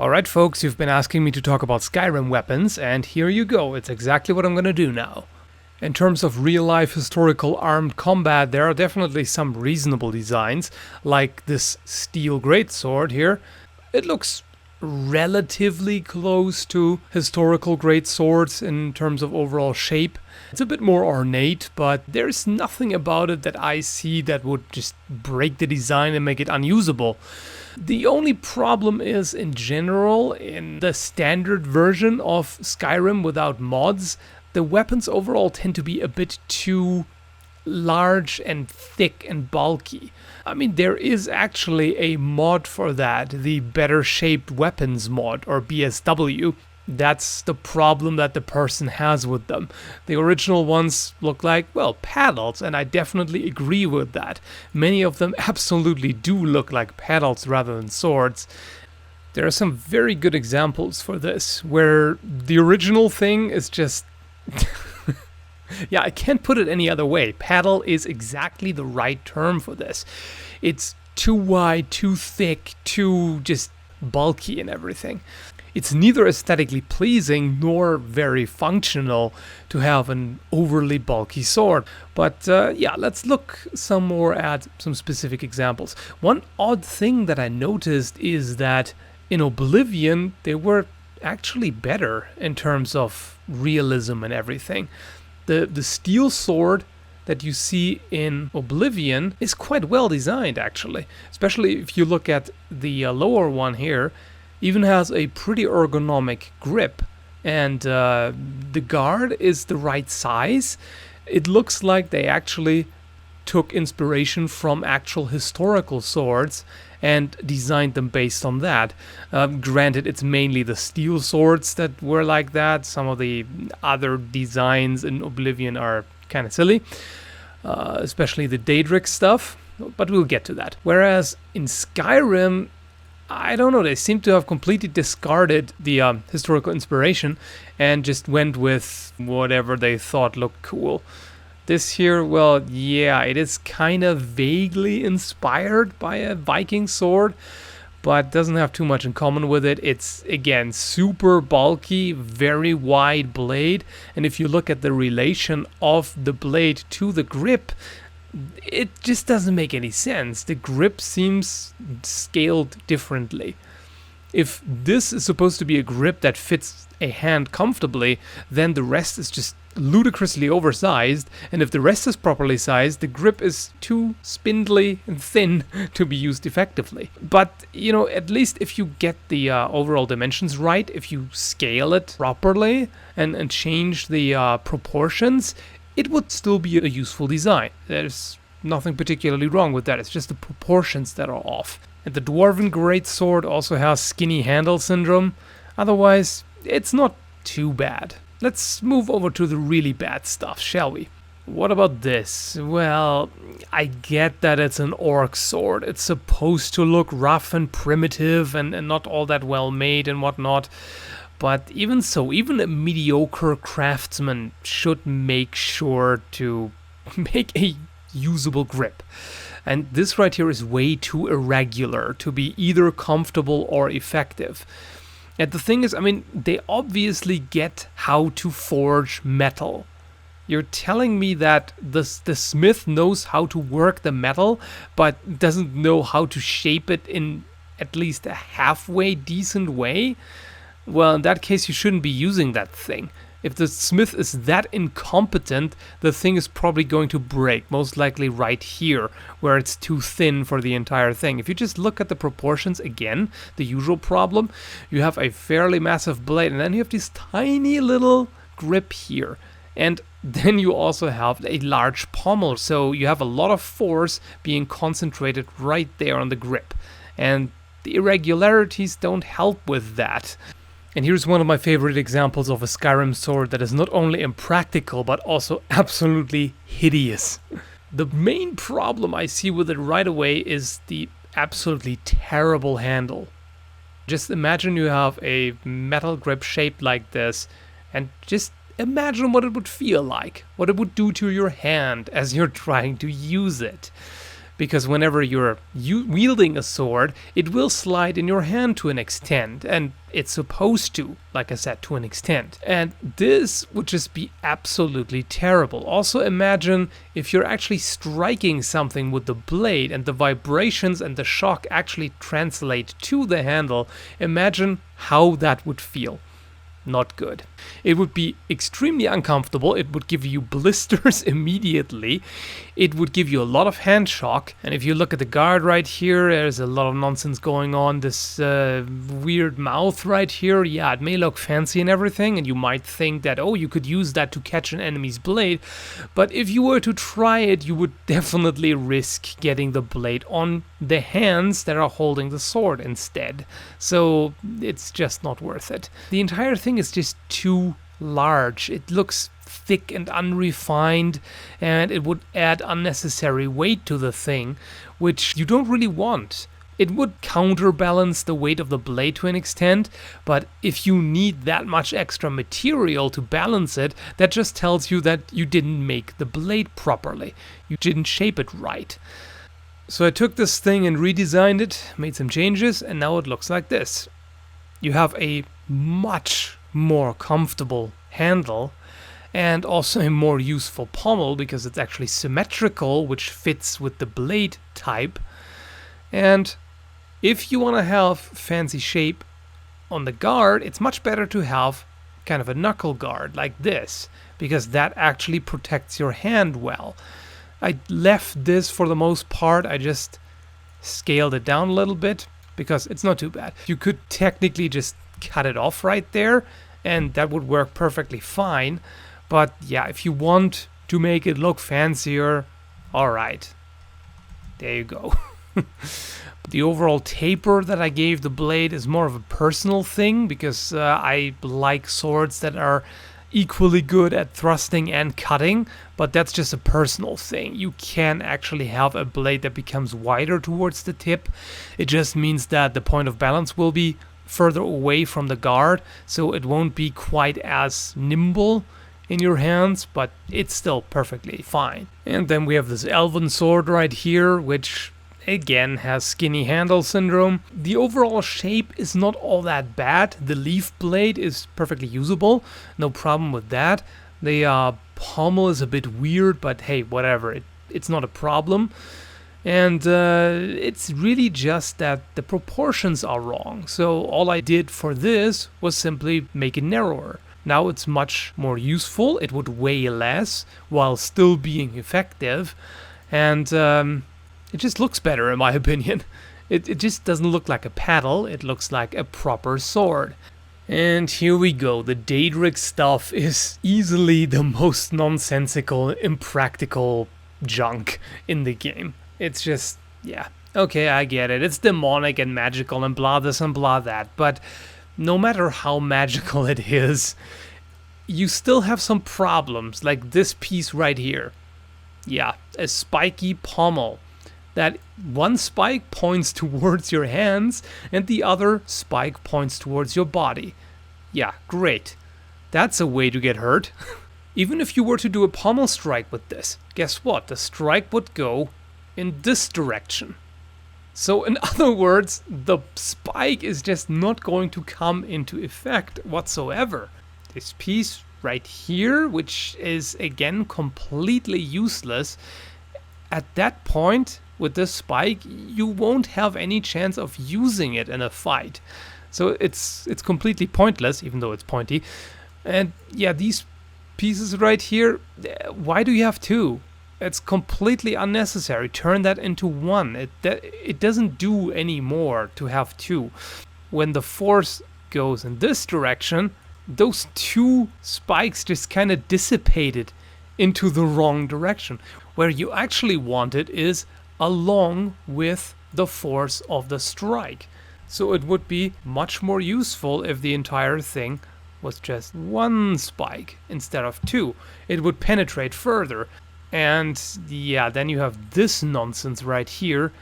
Alright folks, you've been asking me to talk about Skyrim weapons, and here you go, it's exactly what I'm gonna do now. In terms of real-life historical armed combat, there are definitely some reasonable designs, like this steel greatsword here. It looks relatively close to historical greatswords in terms of overall shape. It's a bit more ornate, but there's nothing about it that I see that would just break the design and make it unusable. The only problem is, in general, in the standard version of Skyrim without mods, the weapons overall tend to be a bit too large and thick and bulky. I mean, there is actually a mod for that, the Better Shaped Weapons mod, or BSW. That's the problem that the person has with them. The original ones look like, well, paddles, and I definitely agree with that. Many of them absolutely do look like paddles rather than swords. There are some very good examples for this, where the original thing is just... yeah, I can't put it any other way. Paddle is exactly the right term for this. It's too wide, too thick, too just bulky and everything. It's neither aesthetically pleasing nor very functional to have an overly bulky sword. But yeah, let's look some more at some specific examples. One odd thing that I noticed is that in Oblivion they were actually better in terms of realism and everything. The steel sword that you see in Oblivion is quite well designed, actually. Especially if you look at the lower one here. Even has a pretty ergonomic grip, and the guard is the right size. It looks like they actually took inspiration from actual historical swords and designed them based on that. Granted, it's mainly the steel swords that were like that. Some of the other designs in Oblivion are kind of silly, especially the Daedric stuff, but we'll get to that. Whereas in Skyrim, I don't know, they seem to have completely discarded the historical inspiration and just went with whatever they thought looked cool. This here, well, yeah, it is kind of vaguely inspired by a Viking sword, but doesn't have too much in common with it. It's, again, super bulky, very wide blade, and if you look at the relation of the blade to the grip, it just doesn't make any sense. The grip seems scaled differently. If this is supposed to be a grip that fits a hand comfortably, then the rest is just ludicrously oversized, and if the rest is properly sized, the grip is too spindly and thin to be used effectively. But, you know, at least if you get the overall dimensions right, if you scale it properly and change the proportions, it would still be a useful design. There's nothing particularly wrong with that, it's just the proportions that are off. And the Dwarven Greatsword also has skinny handle syndrome. Otherwise, it's not too bad. Let's move over to the really bad stuff, shall we? What about this? Well, I get that it's an Orc Sword. It's supposed to look rough and primitive and not all that well made and whatnot. But even so, even a mediocre craftsman should make sure to make a usable grip. And this right here is way too irregular to be either comfortable or effective. And the thing is, I mean, they obviously get how to forge metal. You're telling me that the smith knows how to work the metal, but doesn't know how to shape it in at least a halfway decent way? Well, in that case, you shouldn't be using that thing. If the smith is that incompetent, the thing is probably going to break, most likely right here, where it's too thin for the entire thing. If you just look at the proportions again, the usual problem, you have a fairly massive blade, and then you have this tiny little grip here. And then you also have a large pommel, so you have a lot of force being concentrated right there on the grip. And the irregularities don't help with that. And here's one of my favorite examples of a Skyrim sword that is not only impractical, but also absolutely hideous. The main problem I see with it right away is the absolutely terrible handle. Just imagine you have a metal grip shaped like this, and just imagine what it would feel like, what it would do to your hand as you're trying to use it. because whenever you're wielding a sword, it will slide in your hand to an extent, and it's supposed to, like I said, to an extent. And this would just be absolutely terrible. Also imagine if you're actually striking something with the blade and the vibrations and the shock actually translate to the handle. Imagine how that would feel. Not good. It would be extremely uncomfortable. It would give you blisters immediately. It would give you a lot of hand shock. And if you look at the guard right here, there's a lot of nonsense going on. This weird mouth right here, yeah, it may look fancy and everything, and you might think that, oh, you could use that to catch an enemy's blade. But if you were to try it, you would definitely risk getting the blade on the hands that are holding the sword instead. So it's just not worth it. The entire thing is just too large. It looks thick and unrefined, and it would add unnecessary weight to the thing, which you don't really want. It would counterbalance the weight of the blade to an extent, but if you need that much extra material to balance it, that just tells you that you didn't make the blade properly. You didn't shape it right. So I took this thing and redesigned it, made some changes, and now it looks like this. You have a much more comfortable handle and also a more useful pommel because it's actually symmetrical, which fits with the blade type. And if you want to have fancy shape on the guard, it's much better to have kind of a knuckle guard like this, because that actually protects your hand well. I left this for the most part. I just scaled it down a little bit because it's not too bad. You could technically just cut it off right there and that would work perfectly fine. But yeah, if you want to make it look fancier, alright, there you go. The overall taper that I gave the blade is more of a personal thing because I like swords that are equally good at thrusting and cutting, but that's just a personal thing. You can actually have a blade that becomes wider towards the tip. It just means that the point of balance will be further away from the guard, so it won't be quite as nimble in your hands, but it's still perfectly fine. And then we have this Elven Sword right here, which again has skinny handle syndrome. The overall shape is not all that bad. The leaf blade is perfectly usable, no problem with that. The pommel is a bit weird, but hey, whatever, it's not a problem. And it's really just that the proportions are wrong. So all I did for this was simply make it narrower. Now it's much more useful. It would weigh less while still being effective. And it just looks better in my opinion. It just doesn't look like a paddle. It looks like a proper sword. And here we go. The Daedric stuff is easily the most nonsensical, impractical junk in the game. It's just, yeah, okay, I get it. It's demonic and magical and blah this and blah that. But no matter how magical it is, you still have some problems, like this piece right here. Yeah, a spiky pommel. That one spike points towards your hands and the other spike points towards your body. Yeah, great. That's a way to get hurt. Even if you were to do a pommel strike with this, guess what? The strike would go in this direction. So in other words, the spike is just not going to come into effect whatsoever. This piece right here, which is again completely useless, at that point with this spike you won't have any chance of using it in a fight. So it's completely pointless, even though it's pointy. And yeah, these pieces right here, why do you have two? It's completely unnecessary. Turn that into one. It doesn't do any more to have two. When the force goes in this direction, those two spikes just kind of dissipated into the wrong direction. Where you actually want it is along with the force of the strike. So it would be much more useful if the entire thing was just one spike instead of two. It would penetrate further. And yeah, then you have this nonsense right here.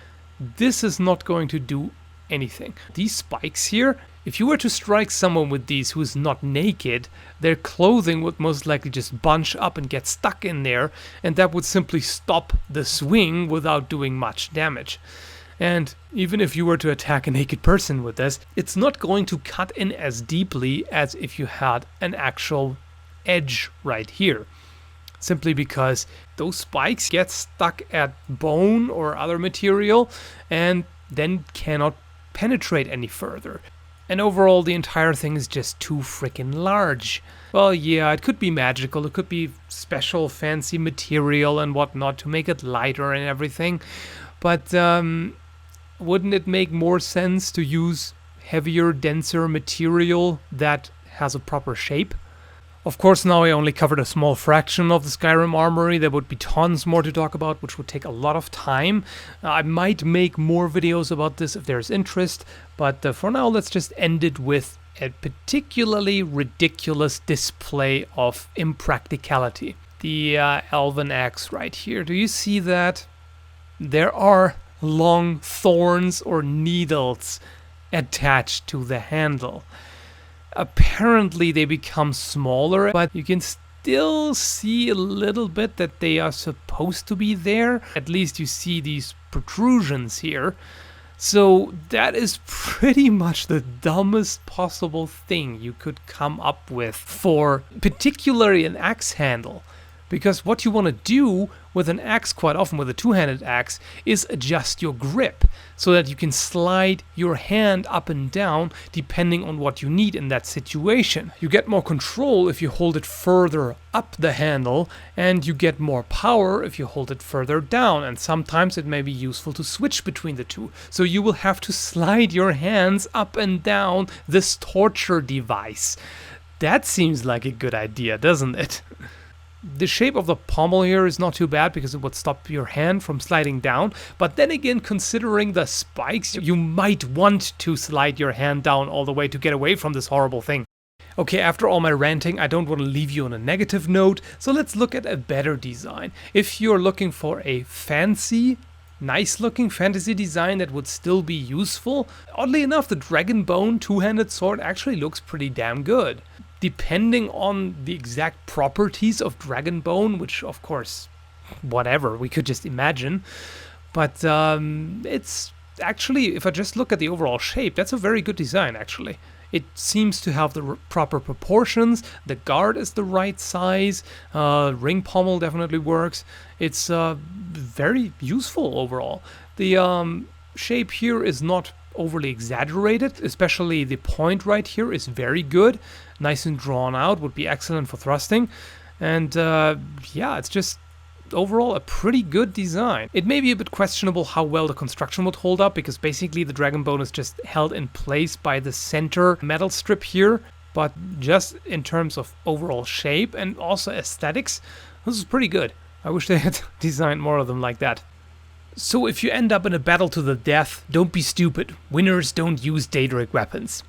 This is not going to do anything. These spikes here, If you were to strike someone with these who is not naked, their clothing would most likely just bunch up and get stuck in there, and that would simply stop the swing without doing much damage. And even if you were to attack a naked person with this, it's not going to cut in as deeply as if you had an actual edge right here. Simply because those spikes get stuck at bone or other material and then cannot penetrate any further. And overall, the entire thing is just too freaking large. Well, yeah, it could be magical, it could be special fancy material and whatnot to make it lighter and everything, but wouldn't it make more sense to use heavier, denser material that has a proper shape? Of course, now I only covered a small fraction of the Skyrim armory. There would be tons more to talk about, which would take a lot of time. I might make more videos about this if there's interest, but for now let's just end it with a particularly ridiculous display of impracticality. The Elven Axe right here. Do you see that? There are long thorns or needles attached to the handle. Apparently they become smaller, but you can still see a little bit that they are supposed to be there. At least you see these protrusions here. So that is pretty much the dumbest possible thing you could come up with for particularly an axe handle. Because what you want to do with an axe, quite often with a two-handed axe, is adjust your grip so that you can slide your hand up and down depending on what you need in that situation. You get more control if you hold it further up the handle, and you get more power if you hold it further down, and sometimes it may be useful to switch between the two. So you will have to slide your hands up and down this torture device. That seems like a good idea, doesn't it? The shape of the pommel here is not too bad because it would stop your hand from sliding down, but then again, considering the spikes, you might want to slide your hand down all the way to get away from this horrible thing. Okay, after all my ranting, I don't want to leave you on a negative note, so let's look at a better design. If you're looking for a fancy, nice-looking fantasy design that would still be useful, oddly enough, the Dragonbone two-handed sword actually looks pretty damn good. Depending on the exact properties of Dragonbone, which of course, whatever, we could just imagine. But it's actually, if I just look at the overall shape, that's a very good design actually. It seems to have the proper proportions, the guard is the right size, ring pommel definitely works. It's very useful overall. The shape here is not overly exaggerated, especially the point right here is very good. Nice and drawn out, would be excellent for thrusting. And yeah, it's just overall a pretty good design. It may be a bit questionable how well the construction would hold up, because basically the Dragonbone is just held in place by the center metal strip here. But just in terms of overall shape and also aesthetics, this is pretty good. I wish they had designed more of them like that. So if you end up in a battle to the death, don't be stupid. Winners don't use Daedric weapons.